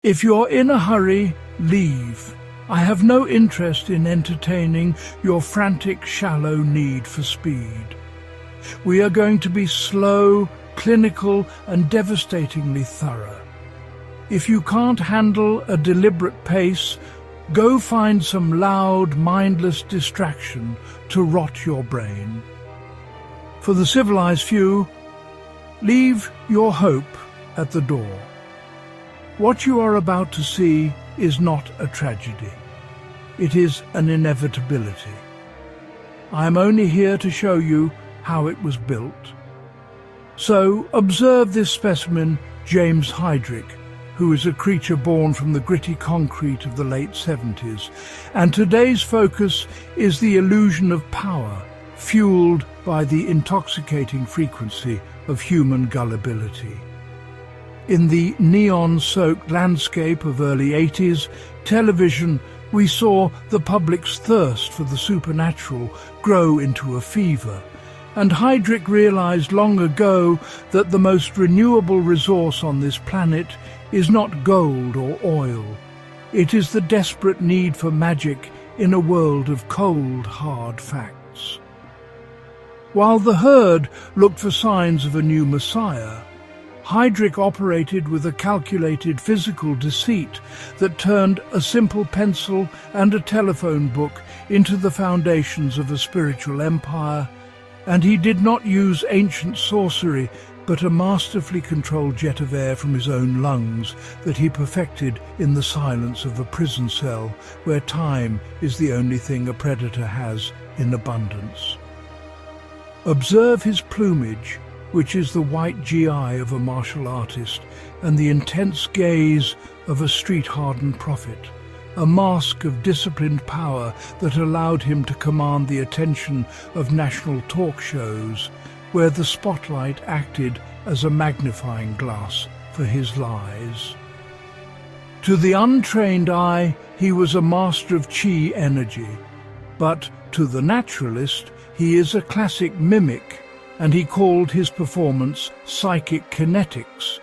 If you're in a hurry, leave. I have no interest in entertaining your frantic, shallow need for speed. We are going to be slow, clinical, and devastatingly thorough. If you can't handle a deliberate pace, go find some loud, mindless distraction to rot your brain. For the civilized few, leave your hope at the door. What you are about to see is not a tragedy. It is an inevitability. I am only here to show you how it was built. So observe this specimen, James Hydrick, who is a creature born from the gritty concrete of the late 70s, and today's focus is the illusion of power, fueled by the intoxicating frequency of human gullibility. In the neon-soaked landscape of early 80s television, we saw the public's thirst for the supernatural grow into a fever, and Hydrick realized long ago that the most renewable resource on this planet is not gold or oil. It is the desperate need for magic in a world of cold, hard facts. While the herd looked for signs of a new messiah, Hydrick operated with a calculated physical deceit that turned a simple pencil and a telephone book into the foundations of a spiritual empire, and he did not use ancient sorcery but a masterfully controlled jet of air from his own lungs that he perfected in the silence of a prison cell where time is the only thing a predator has in abundance. Observe his plumage, which is the white GI of a martial artist, and the intense gaze of a street-hardened prophet, a mask of disciplined power that allowed him to command the attention of national talk shows, where the spotlight acted as a magnifying glass for his lies. To the untrained eye, he was a master of chi energy, but to the naturalist, he is a classic mimic, and he called his performance psychic kinetics,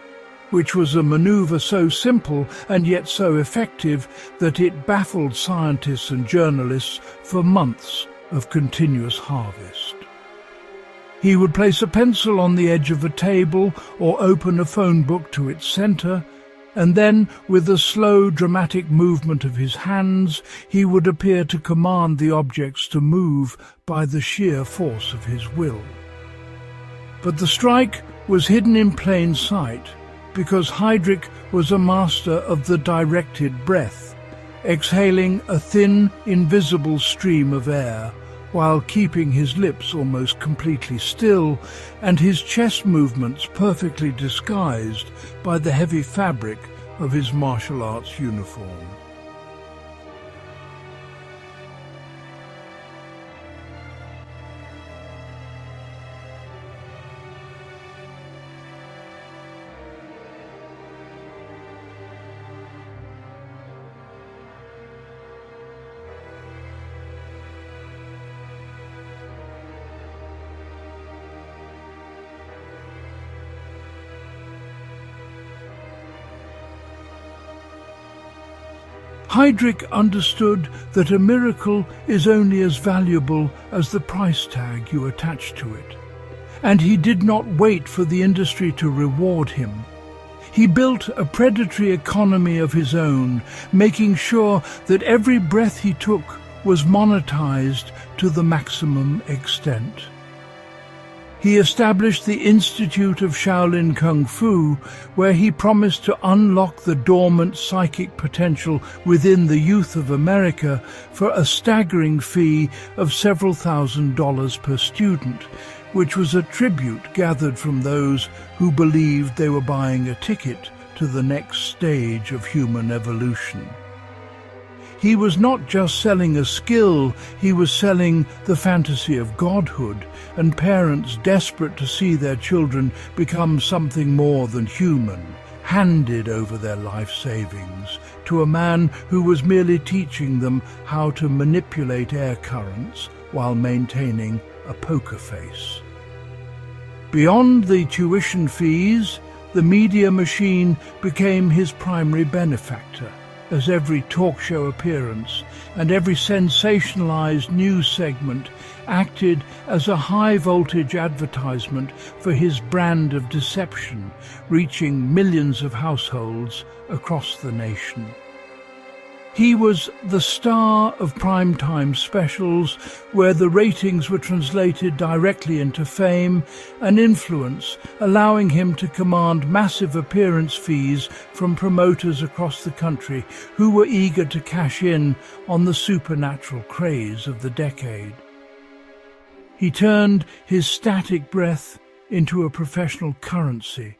which was a maneuver so simple and yet so effective that it baffled scientists and journalists for months of continuous harvest. He would place a pencil on the edge of a table or open a phone book to its center, and then, with a slow, dramatic movement of his hands, he would appear to command the objects to move by the sheer force of his will. But the strike was hidden in plain sight, because Hydrick was a master of the directed breath, exhaling a thin, invisible stream of air, while keeping his lips almost completely still, and his chest movements perfectly disguised by the heavy fabric of his martial arts uniform. Hydrick understood that a miracle is only as valuable as the price tag you attach to it, and he did not wait for the industry to reward him. He built a predatory economy of his own, making sure that every breath he took was monetized to the maximum extent. He established the Institute of Shaolin Kung Fu, where he promised to unlock the dormant psychic potential within the youth of America for a staggering fee of several $1,000s per student, which was a tribute gathered from those who believed they were buying a ticket to the next stage of human evolution. He was not just selling a skill, he was selling the fantasy of godhood, and parents desperate to see their children become something more than human, handed over their life savings to a man who was merely teaching them how to manipulate air currents while maintaining a poker face. Beyond the tuition fees, the media machine became his primary benefactor, as every talk show appearance and every sensationalized news segment acted as a high-voltage advertisement for his brand of deception, reaching millions of households across the nation. He was the star of primetime specials, where the ratings were translated directly into fame and influence, allowing him to command massive appearance fees from promoters across the country who were eager to cash in on the supernatural craze of the decade. He turned his static breath into a professional currency,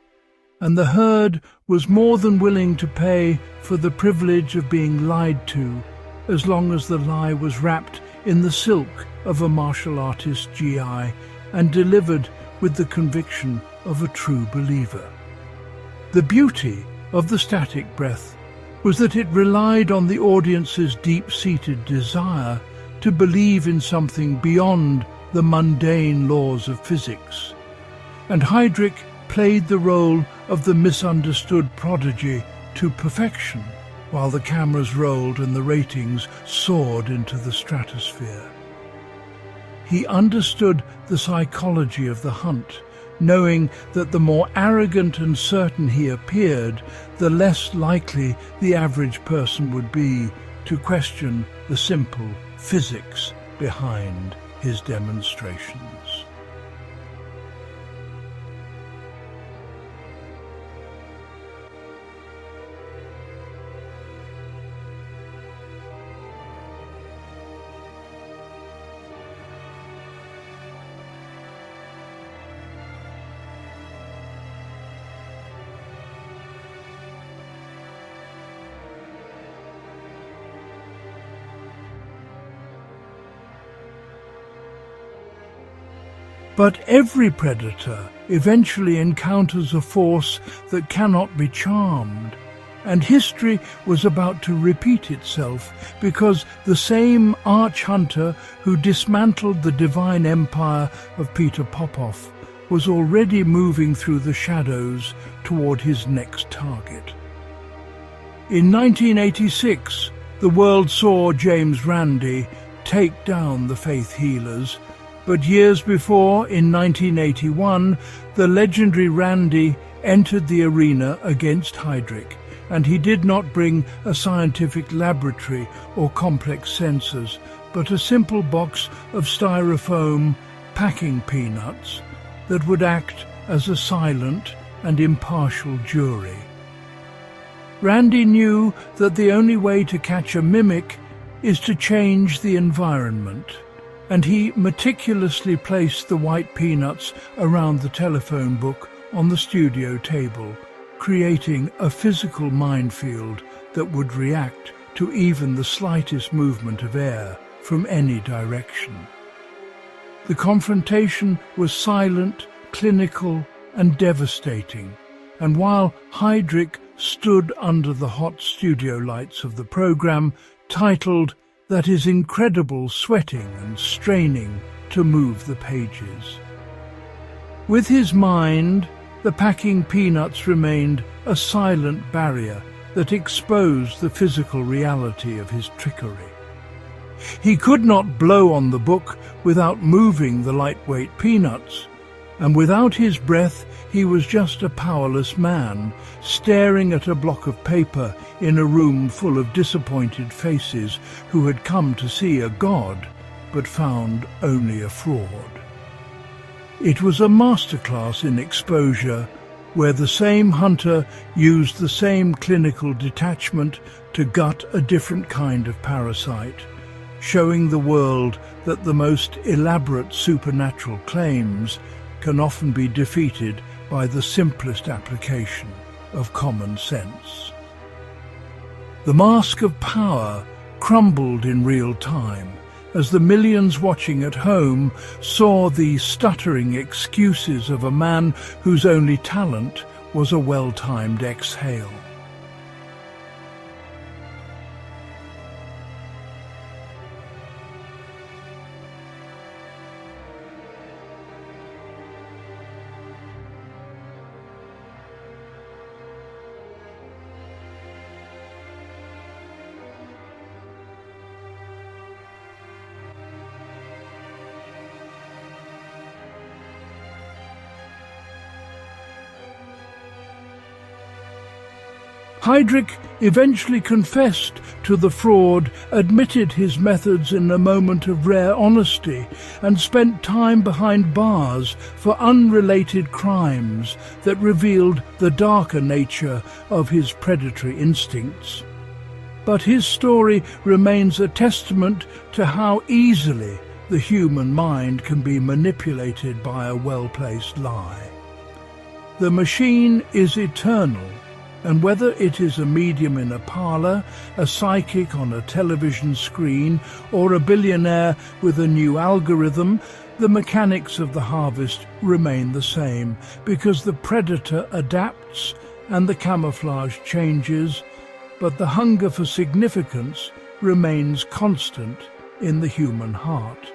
and the herd was more than willing to pay for the privilege of being lied to, as long as the lie was wrapped in the silk of a martial artist's GI and delivered with the conviction of a true believer. The beauty of the static breath was that it relied on the audience's deep-seated desire to believe in something beyond the mundane laws of physics, and Hydrick played the role of the misunderstood prodigy to perfection, while the cameras rolled and the ratings soared into the stratosphere. He understood the psychology of the hunt, knowing that the more arrogant and certain he appeared, the less likely the average person would be to question the simple physics behind his demonstrations. But every predator eventually encounters a force that cannot be charmed, and history was about to repeat itself because the same arch-hunter who dismantled the divine empire of Peter Popoff was already moving through the shadows toward his next target. In 1986, the world saw James Randi take down the faith healers, but years before, in 1981, the legendary Randi entered the arena against Hydrick, and he did not bring a scientific laboratory or complex sensors, but a simple box of styrofoam packing peanuts that would act as a silent and impartial jury. Randi knew that the only way to catch a mimic is to change the environment, and he meticulously placed the white peanuts around the telephone book on the studio table, creating a physical minefield that would react to even the slightest movement of air from any direction. The confrontation was silent, clinical, and devastating, and while Hydrick stood under the hot studio lights of the program, titled "That is incredible sweating and straining to move the pages." With his mind, the packing peanuts remained a silent barrier that exposed the physical reality of his trickery. He could not blow on the book without moving the lightweight peanuts, and without his breath he was just a powerless man, staring at a block of paper in a room full of disappointed faces who had come to see a god, but found only a fraud. It was a masterclass in exposure, where the same hunter used the same clinical detachment to gut a different kind of parasite, showing the world that the most elaborate supernatural claims can often be defeated by the simplest application of common sense. The mask of power crumbled in real time as the millions watching at home saw the stuttering excuses of a man whose only talent was a well-timed exhale. Hydrick eventually confessed to the fraud, admitted his methods in a moment of rare honesty, and spent time behind bars for unrelated crimes that revealed the darker nature of his predatory instincts. But his story remains a testament to how easily the human mind can be manipulated by a well-placed lie. The machine is eternal, and whether it is a medium in a parlour, a psychic on a television screen, or a billionaire with a new algorithm, the mechanics of the harvest remain the same, because the predator adapts and the camouflage changes, but the hunger for significance remains constant in the human heart.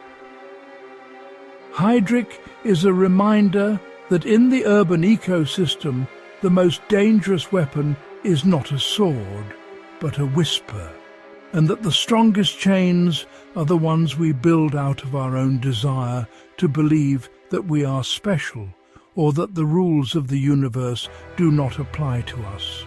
Hydrick is a reminder that in the urban ecosystem, the most dangerous weapon is not a sword, but a whisper, and that the strongest chains are the ones we build out of our own desire to believe that we are special, or that the rules of the universe do not apply to us.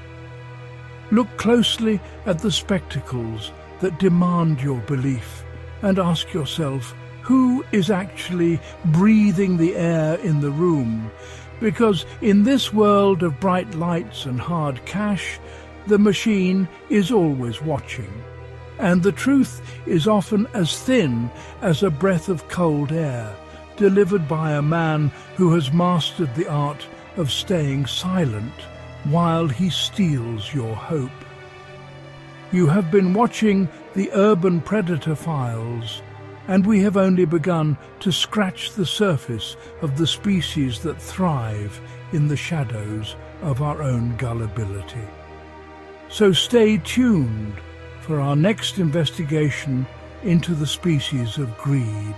Look closely at the spectacles that demand your belief, and ask yourself, who is actually breathing the air in the room? Because in this world of bright lights and hard cash, the machine is always watching, and the truth is often as thin as a breath of cold air, delivered by a man who has mastered the art of staying silent while he steals your hope. You have been watching the Urban Predator Files, and we have only begun to scratch the surface of the species that thrive in the shadows of our own gullibility. So stay tuned for our next investigation into the species of greed.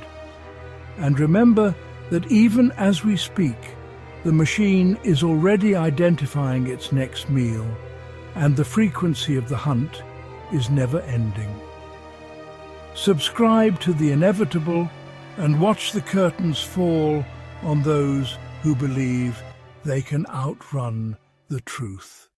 And remember that even as we speak, the machine is already identifying its next meal, and the frequency of the hunt is never ending. Subscribe to The Inevitable and watch the curtains fall on those who believe they can outrun the truth.